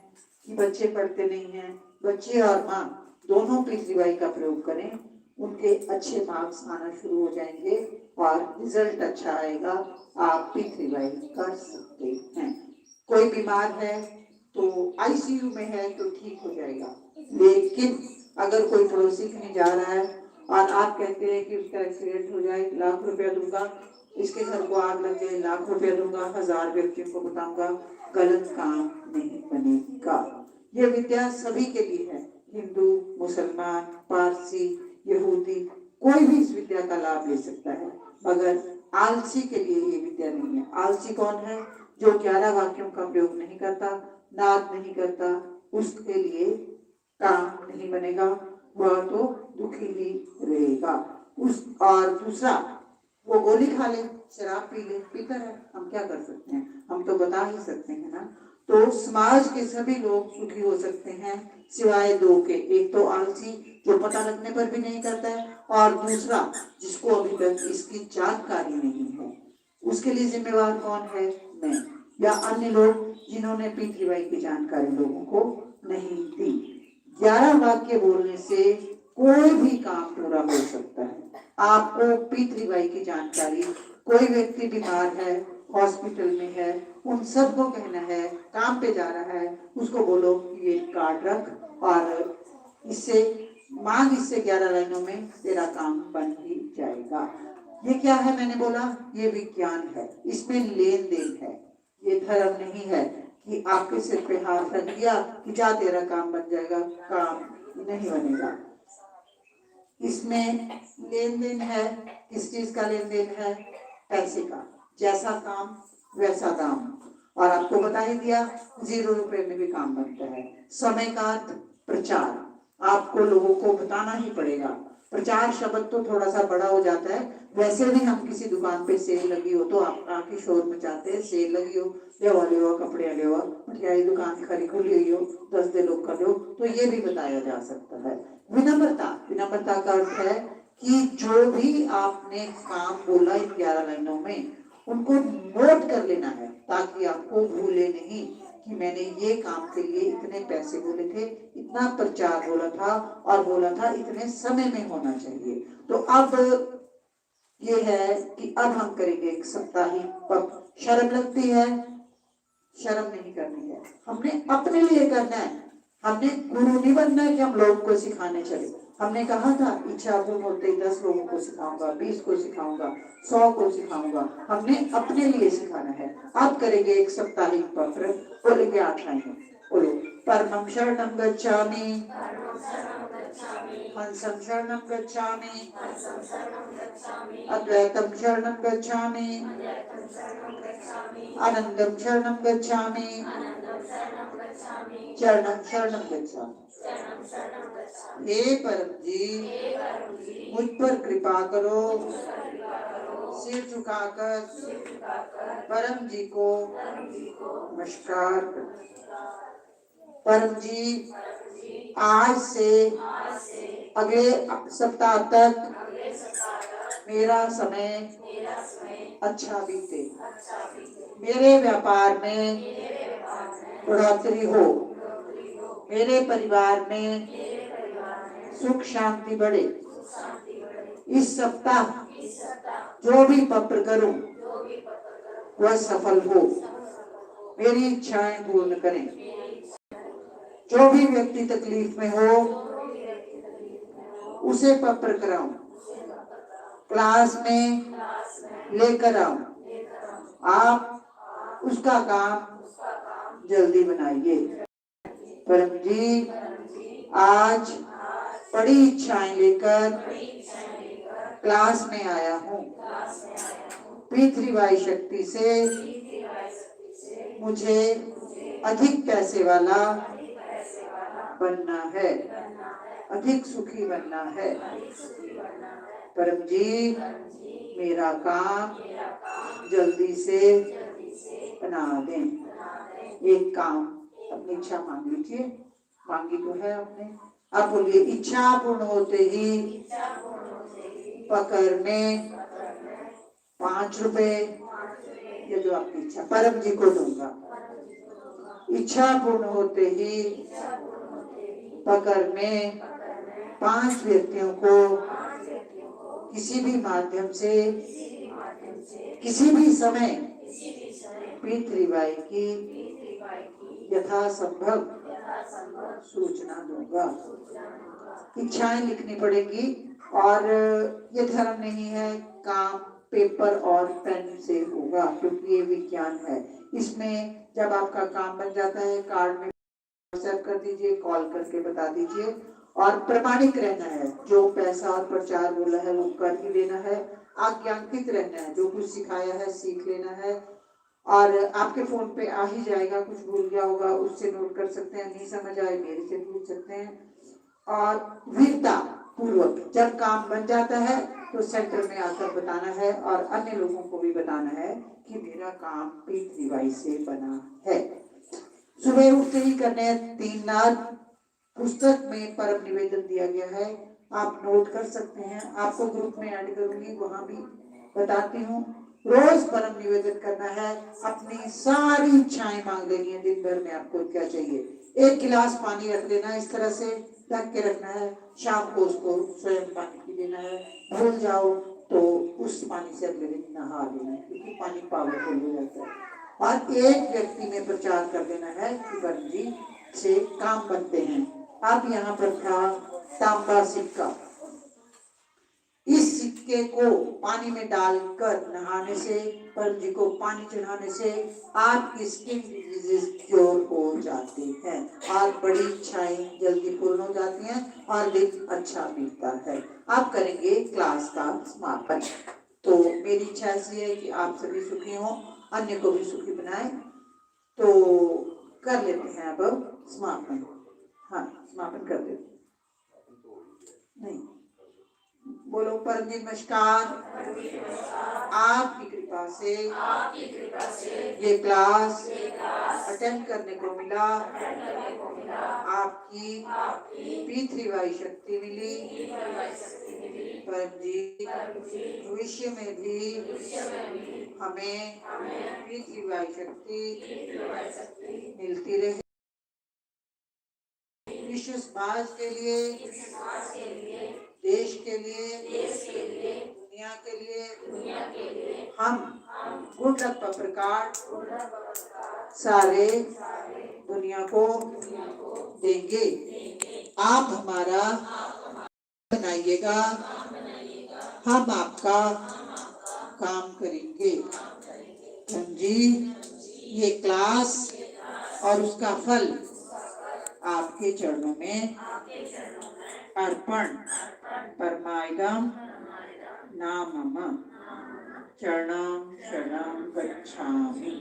कि बच्चे पढ़ते नहीं हैं। बच्चे और माँ दोनों P3Y का प्रयोग करें, उनके अच्छे मार्क्स आना शुरू हो जाएंगे और रिजल्ट अच्छा आएगा। आप P3Y कर सकते हैं। कोई बीमार है तो ICU में है तो ठीक हो जाएगा, लेकिन अगर कोई पड़ोसी कहीं जा रहा है और आप कहते हैं कि उसका एक्सीडेंट हो जाए, लाख रुपया दूंगा, इसके घर को आग लग जाए, लाख रुपया दूंगा, 1000 व्यक्तियों को बताऊंगा, गलत काम नहीं बनेगा। ये विद्या सभी के लिए है, हिंदू, मुसलमान, पारसी, यहूदी, कोई भी इस विद्या का लाभ ले सकता है, मगर आलसी के लिए ये विद्या नहीं है। आलसी कौन है? जो 11 वाक्यों का प्रयोग नहीं करता, नाद नहीं करता, उसके लिए काम नहीं बनेगा, वह तो दुखी ही रहेगा। और दूसरा, वो गोली खा ले, शराब पी ले, पीता है, हम क्या कर सकते हैं? हम तो बता ही सकते हैं ना। तो समाज के सभी लोग सुखी हो सकते हैं सिवाय दो के। एक तो आलसी, जो पता लगने पर भी नहीं करता है, और दूसरा जिसको अभी तक इसकी जानकारी नहीं है। उसके लिए जिम्मेवार कौन है? मैं या अन्य लोग जिन्होंने P3Y की जानकारी लोगों को नहीं दी। 11 वाक्य बोलने से कोई भी काम पूरा हो सकता है। आपको P3Y की जानकारी, कोई व्यक्ति बीमार है, हॉस्पिटल में है, उन सबको कहना है, काम पे जा रहा है, उसको बोलो ये कार्ड रख और इससे मांग, इससे 11 लाइनों में तेरा काम बन ही जाएगा। ये क्या है? मैंने बोला ये विज्ञान है, इसमें लेन देन है। ये धर्म नहीं है कि आपके सिर पे हाथ रख दिया कि जा तेरा काम बन जाएगा, काम नहीं बनेगा। इसमें लेन देन है। किस चीज का लेन देन है? पैसे का। जैसा काम वैसा दाम। और आपको बता ही दिया 0 रुपए में भी काम बनता है। समय का प्रचार आपको लोगों को बताना ही पड़ेगा। प्रचार शब्द तो थोड़ा सा बड़ा हो जाता है। वैसे भी हम किसी दुकान पे सेल लगी हो तो आप आके शोर मचाते हैं, सेल लगी हो, ले हुआ कपड़े ले हुआ, मिठाई दुकान खरी खुली हुई हो, 10 दे लोग कर दो, तो ये भी बताया जा सकता है। विनम्रता, विनम्रता का अर्थ है कि जो भी आपने काम बोला इन 11 लाइनों में, उनको नोट कर लेना है ताकि आपको भूले नहीं कि मैंने ये काम के लिए इतने पैसे बोले थे, इतना प्रचार बोला था और बोला था इतने समय में होना चाहिए। तो अब ये है कि अब हम करेंगे एक साप्ताहिक। शर्म लगती है? शर्म नहीं करनी है, हमने अपने लिए करना है। हमने गुरु नहीं बनना है कि हम लोगों को सिखाने चले। हमने कहा था इच्छा पूर्ण होते 10 लोगों को सिखाऊंगा, 20 को सिखाऊंगा, 100 को सिखाऊंगा। हमने अपने लिए सिखाना है। अब करेंगे एक साप्ताहिक पत्र। बोलेंगे 8 लाइनें। बोलो, परमं शरणं गच्छामि, हंसं शरणं गच्छामि, अद्वैतं शरणं गच्छामि, आनंदं शरणं गच्छामि, चरणं शरणं गच्छामि। हे परम जी, मुझ पर कृपा करो। सिर झुकाकर परम जी को नमस्कार। परम जी, आज से अगले सप्ताह तक मेरा समय अच्छा बीते, मेरे व्यापार में बढ़ोतरी हो, मेरे परिवार में सुख शांति बढ़े। इस सप्ताह जो भी पत्र करूं वह सफल हो। मेरी इच्छाएं पूर्ण करें। जो भी व्यक्ति तकलीफ में हो उसे पत्र कराऊं, क्लास में लेकर आऊं। आप उसका काम जल्दी बनाइए। परम जी, आज बड़ी इच्छाएं लेकर क्लास में आया हूँ। पृथ्वी शक्ति से मुझे अधिक पैसे वाला बनना है, अधिक सुखी बनना है। परम जी, मेरा काम जल्दी से बना दें। एक काम अपनी इच्छा मांग लीजिए। मांगी तो है आपने। आप बोलिए, इच्छा पूर्ण होते ही पकड़ में 5 रुपए, ये जो आपकी इच्छा परम जी को दूंगा। इच्छा पूर्ण होते ही पकड़ में 5 व्यक्तियों को किसी भी माध्यम से किसी भी समय पृथ्वीबाई की यथासंभव सूचना दूंगा। इच्छाएं लिखनी पड़ेगी और ये धर्म नहीं है, काम पेपर और पेन से होगा, क्योंकि ये विज्ञान है। इसमें जब आपका काम बन जाता है, कार्ड में व्हाट्सएप कर दीजिए, कॉल करके बता दीजिए और प्रमाणिक रहना है। जो पैसा और प्रचार बोला है वो कर ही लेना है। आज्ञान्वित रहना है, जो कुछ सिखाया है सीख लेना है। और आपके फोन पे आ ही जाएगा। कुछ भूल गया होगा उससे नोट कर सकते हैं, नहीं समझ आए मेरे से पूछ सकते हैं। और वीरता पूर्वक जब काम बन जाता है तो सेंटर में आकर बताना है और अन्य लोगों को भी बताना है कि मेरा काम पृथ्वीबाई से बना है। सुबह उठते ही करने 3 नाद पुस्तक में परम निवेदन दिया गया है, आप नोट कर सकते हैं। आपको ग्रुप में ऐड करूंगी, वहां भी बताती हूँ। रोज परम निवेदन करना है। अपनी सारी इच्छाएं मांग लेनी है। दिन भर में आपको क्या चाहिए। 1 गिलास पानी रख लेना, इस तरह से ढक के रखना है। शाम को उसको स्वयं पानी पी लेना है। भूल जाओ तो उस पानी से अगले दिन नहा लेना है, क्योंकि पानी पावरफुल हो जाता है। और एक व्यक्ति में प्रचार कर देना है कि परम जी से काम बनते हैं। आप यहाँ पर था तांबा सिक्का, इस सिक्के को पानी में डालकर नहाने से, परम जी को पानी चढ़ाने से आपकी स्किन डिजीजेस क्योर हो जाते हैं और बड़ी इच्छाएं जल्दी पूर्ण हो जाती हैं और दिन अच्छा बीतता है। आप करेंगे क्लास का समापन। तो मेरी इच्छा ऐसी है कि आप सभी सुखी हों, अन्य को भी सुखी बनाएं। तो कर लेते हैं अब समापन। हाँ, समापन कर देते नहीं। बोलो, परम जी नमस्कार। आपकी कृपा से ये क्लास अटेंड करने को मिला। आपकी पृथ्वीबाई शक्ति मिली। परम जी भविष्य में भी हमें पृथ्वीबाई शक्ति मिलती रहे। विश्व समाज के लिए, देश के लिए, दुनिया के लिए हम गुड लक पत्रकार सारे दुनिया को देंगे। आप हमारा बनाइएगा, हम आपका काम करेंगे। जी, ये क्लास और उसका फल आपके चरणों में अर्पण परमायदम नामम चरणम शरणम गच्छामि।